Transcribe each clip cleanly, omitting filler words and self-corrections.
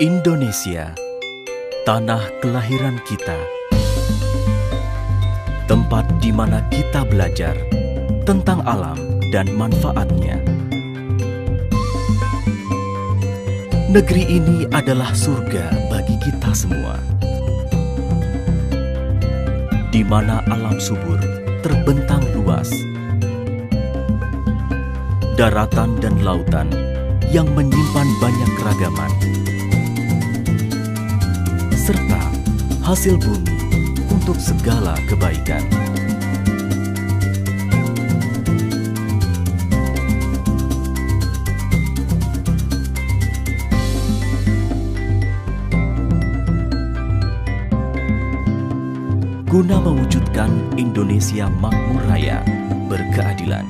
Indonesia, tanah kelahiran kita, tempat di mana kita belajar tentang alam dan manfaatnya. Negeri ini adalah surga bagi kita semua, di mana alam subur terbentang luas, daratan dan lautan yang menyimpan banyak keragaman, serta hasil bumi untuk segala kebaikan. Guna mewujudkan Indonesia makmur raya, berkeadilan.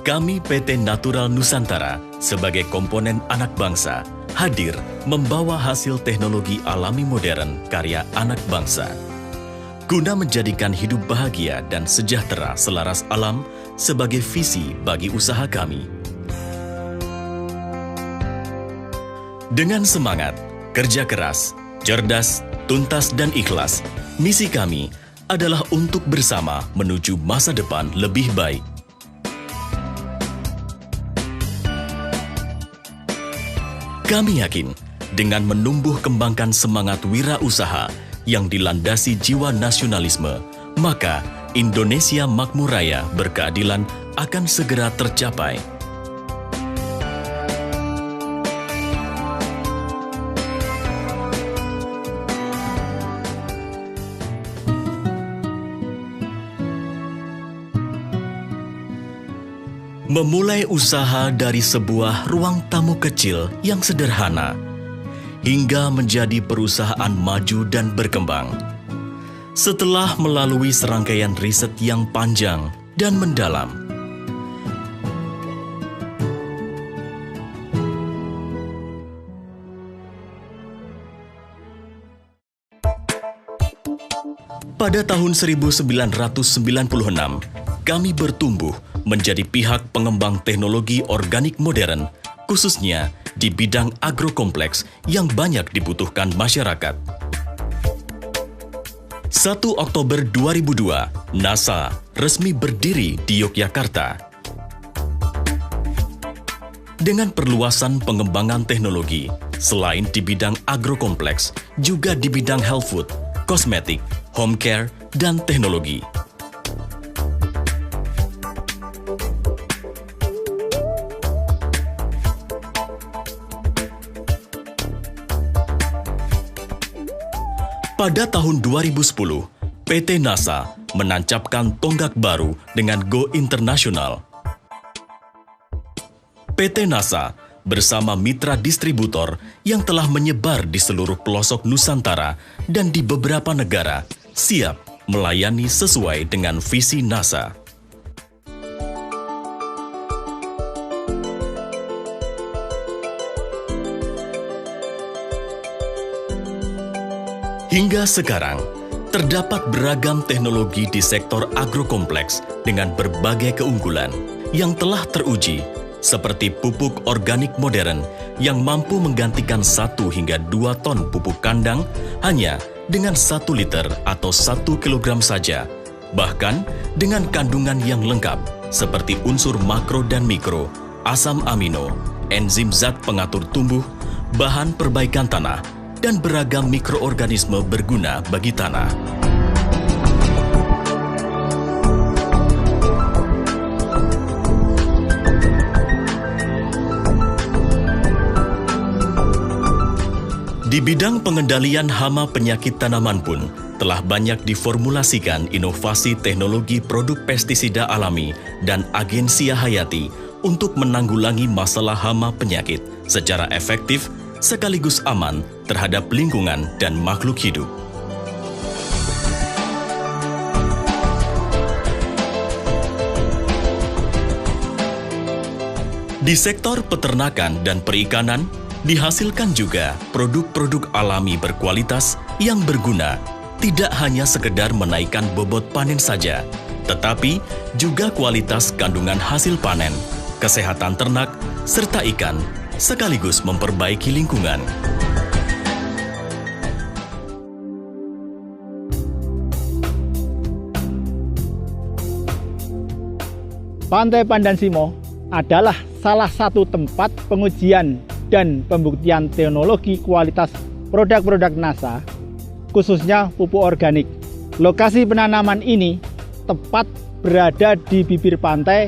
Kami PT Natural Nusantara sebagai komponen anak bangsa hadir membawa hasil teknologi alami modern karya anak bangsa. Guna menjadikan hidup bahagia dan sejahtera selaras alam sebagai visi bagi usaha kami. Dengan semangat, kerja keras, cerdas, tuntas dan ikhlas, misi kami adalah untuk bersama menuju masa depan lebih baik. Kami yakin, dengan menumbuh kembangkan semangat wirausaha yang dilandasi jiwa nasionalisme, maka Indonesia makmur raya berkeadilan akan segera tercapai. Memulai usaha dari sebuah ruang tamu kecil yang sederhana, hingga menjadi perusahaan maju dan berkembang. Setelah melalui serangkaian riset yang panjang dan mendalam, pada tahun 1996, kami bertumbuh menjadi pihak pengembang teknologi organik modern, khususnya di bidang agrokompleks yang banyak dibutuhkan masyarakat. 1 Oktober 2002, NASA resmi berdiri di Yogyakarta. Dengan perluasan pengembangan teknologi, selain di bidang agrokompleks, juga di bidang health food, kosmetik, home care, dan teknologi. Pada tahun 2010, PT NASA menancapkan tonggak baru dengan Go Internasional. PT NASA bersama mitra distributor yang telah menyebar di seluruh pelosok Nusantara dan di beberapa negara siap melayani sesuai dengan visi NASA. Hingga sekarang, terdapat beragam teknologi di sektor agrokompleks dengan berbagai keunggulan yang telah teruji, seperti pupuk organik modern yang mampu menggantikan 1 hingga 2 ton pupuk kandang hanya dengan 1 liter atau 1 kilogram saja, bahkan dengan kandungan yang lengkap seperti unsur makro dan mikro, asam amino, enzim zat pengatur tumbuh, bahan perbaikan tanah, dan beragam mikroorganisme berguna bagi tanah. Di bidang pengendalian hama penyakit tanaman pun, telah banyak diformulasikan inovasi teknologi produk pestisida alami dan agensia hayati untuk menanggulangi masalah hama penyakit secara efektif sekaligus aman terhadap lingkungan dan makhluk hidup. Di sektor peternakan dan perikanan, dihasilkan juga produk-produk alami berkualitas yang berguna, tidak hanya sekedar menaikkan bobot panen saja, tetapi juga kualitas kandungan hasil panen, kesehatan ternak, serta ikan, sekaligus memperbaiki lingkungan. Pantai Pandan Simo adalah salah satu tempat pengujian dan pembuktian teknologi kualitas produk-produk NASA, khususnya pupuk organik. Lokasi penanaman ini tepat berada di bibir pantai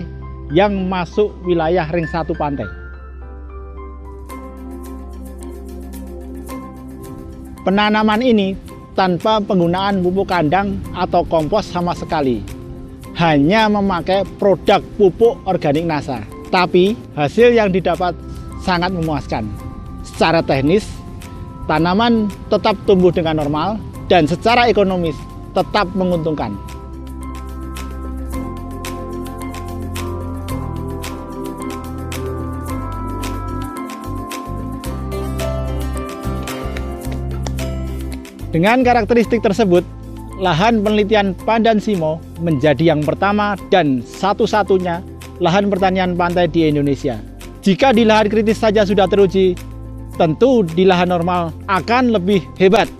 yang masuk wilayah ring 1 pantai. Penanaman ini tanpa penggunaan pupuk kandang atau kompos sama sekali. Hanya memakai produk pupuk organik NASA. Tapi hasil yang didapat sangat memuaskan. Secara teknis, tanaman tetap tumbuh dengan normal dan secara ekonomis tetap menguntungkan. Dengan karakteristik tersebut, lahan penelitian Pandan Simo menjadi yang pertama dan satu-satunya lahan pertanian pantai di Indonesia. Jika di lahan kritis saja sudah teruji, tentu di lahan normal akan lebih hebat.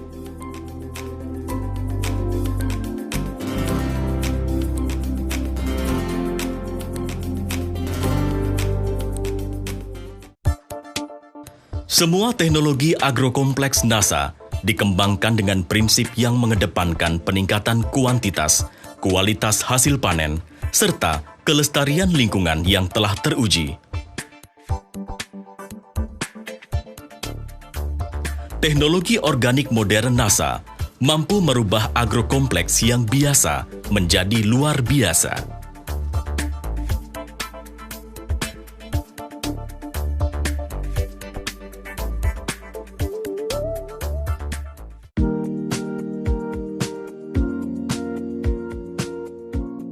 Semua teknologi agrokompleks NASA dikembangkan dengan prinsip yang mengedepankan peningkatan kuantitas, kualitas hasil panen, serta kelestarian lingkungan yang telah teruji. Teknologi organik modern NASA mampu merubah agrokompleks yang biasa menjadi luar biasa.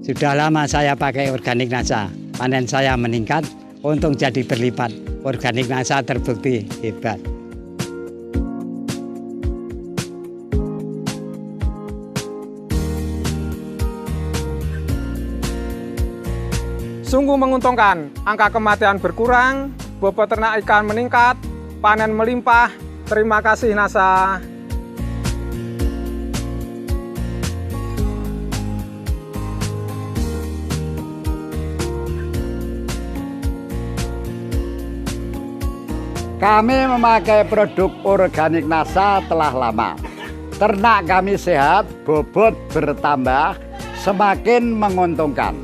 Sudah lama saya pakai organik NASA, panen saya meningkat, untung jadi berlipat. Organik NASA terbukti hebat. Sungguh menguntungkan, angka kematian berkurang, bobot ternak ikan meningkat, panen melimpah. Terima kasih NASA. Kami memakai produk organik NASA telah lama. Ternak kami sehat, bobot bertambah, semakin menguntungkan.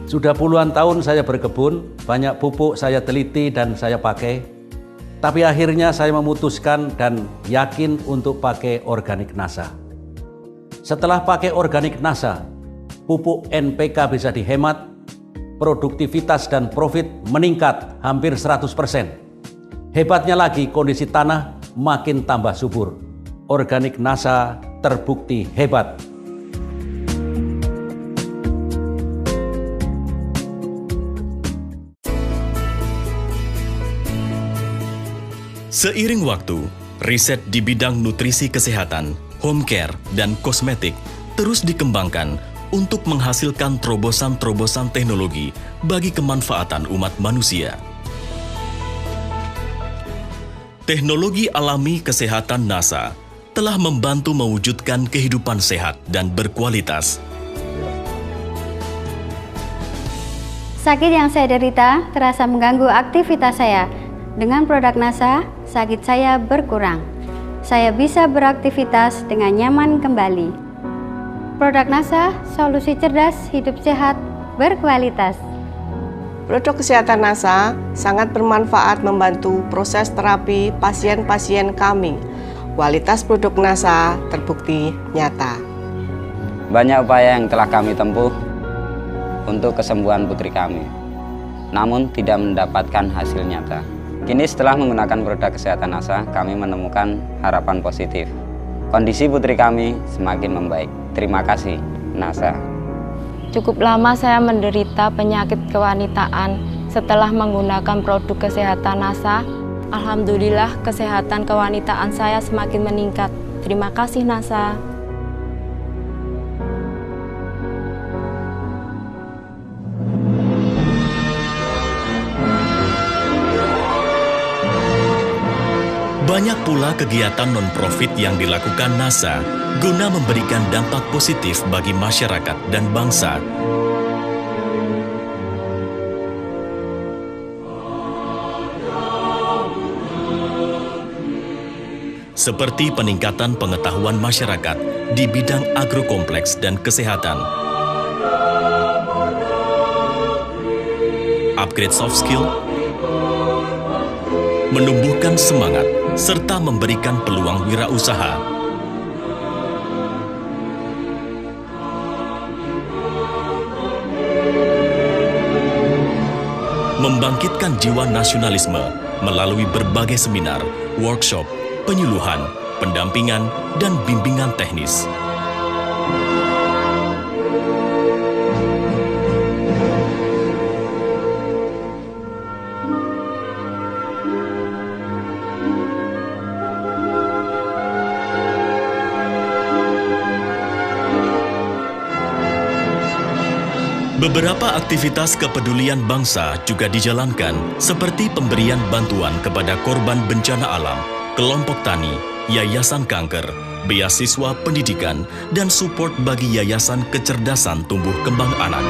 Sudah puluhan tahun saya berkebun, banyak pupuk saya teliti dan saya pakai. Tapi akhirnya saya memutuskan dan yakin untuk pakai organik NASA. Setelah pakai organik NASA, pupuk NPK bisa dihemat, produktivitas dan profit meningkat hampir 100%. Hebatnya lagi kondisi tanah makin tambah subur. Organik NASA terbukti hebat. Seiring waktu, riset di bidang nutrisi kesehatan, home care, dan kosmetik terus dikembangkan untuk menghasilkan terobosan-terobosan teknologi bagi kemanfaatan umat manusia. Teknologi alami kesehatan NASA telah membantu mewujudkan kehidupan sehat dan berkualitas. Sakit yang saya derita terasa mengganggu aktivitas saya. Dengan produk NASA, sakit saya berkurang. Saya bisa beraktivitas dengan nyaman kembali. Produk NASA, solusi cerdas, hidup sehat, berkualitas. Produk kesehatan NASA sangat bermanfaat membantu proses terapi pasien-pasien kami. Kualitas produk NASA terbukti nyata. Banyak upaya yang telah kami tempuh untuk kesembuhan putri kami, namun tidak mendapatkan hasil nyata. Kini setelah menggunakan produk kesehatan NASA, kami menemukan harapan positif. Kondisi putri kami semakin membaik. Terima kasih, NASA. Cukup lama saya menderita penyakit kewanitaan. Setelah menggunakan produk kesehatan NASA, alhamdulillah kesehatan kewanitaan saya semakin meningkat. Terima kasih, NASA. Banyak pula kegiatan non-profit yang dilakukan NASA guna memberikan dampak positif bagi masyarakat dan bangsa. Seperti peningkatan pengetahuan masyarakat di bidang agrokompleks dan kesehatan, upgrade soft skill, menumbuhkan semangat, serta memberikan peluang wirausaha. Membangkitkan jiwa nasionalisme melalui berbagai seminar, workshop, penyuluhan, pendampingan, dan bimbingan teknis. Beberapa aktivitas kepedulian bangsa juga dijalankan, seperti pemberian bantuan kepada korban bencana alam, kelompok tani, yayasan kanker, beasiswa pendidikan, dan support bagi yayasan kecerdasan tumbuh kembang anak.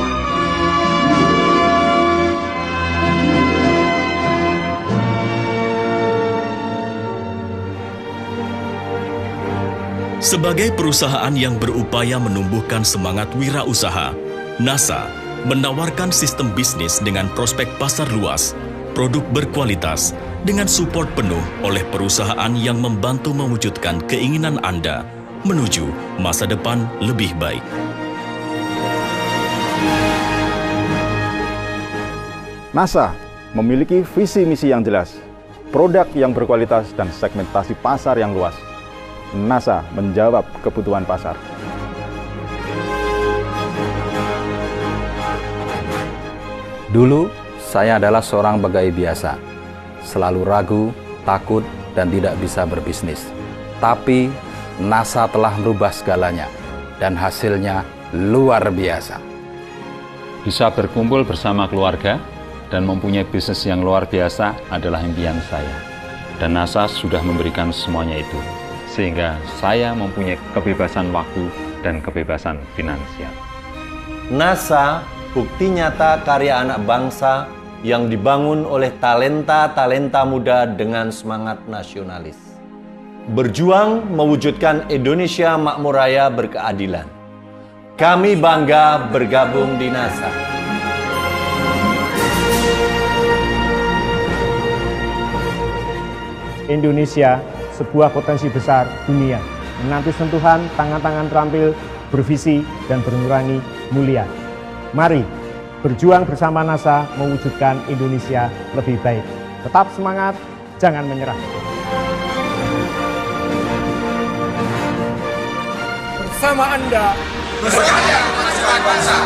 Sebagai perusahaan yang berupaya menumbuhkan semangat wirausaha, NASA menawarkan sistem bisnis dengan prospek pasar luas, produk berkualitas, dengan support penuh oleh perusahaan yang membantu mewujudkan keinginan Anda menuju masa depan lebih baik. NASA memiliki visi misi yang jelas, produk yang berkualitas dan segmentasi pasar yang luas. NASA menjawab kebutuhan pasar. Dulu, saya adalah seorang pegawai biasa, selalu ragu, takut, dan tidak bisa berbisnis. Tapi, NASA telah merubah segalanya, dan hasilnya luar biasa. Bisa berkumpul bersama keluarga dan mempunyai bisnis yang luar biasa adalah impian saya. Dan NASA sudah memberikan semuanya itu, sehingga saya mempunyai kebebasan waktu dan kebebasan finansial. NASA bukti nyata karya anak bangsa yang dibangun oleh talenta-talenta muda dengan semangat nasionalis. Berjuang mewujudkan Indonesia makmur raya berkeadilan. Kami bangga bergabung di NASA. Indonesia, sebuah potensi besar dunia, menanti sentuhan tangan-tangan terampil, bervisi, dan bernurani mulia. Mari berjuang bersama NASA mewujudkan Indonesia lebih baik. Tetap semangat, jangan menyerah. Bersama Anda, berkarya memajukan bangsa.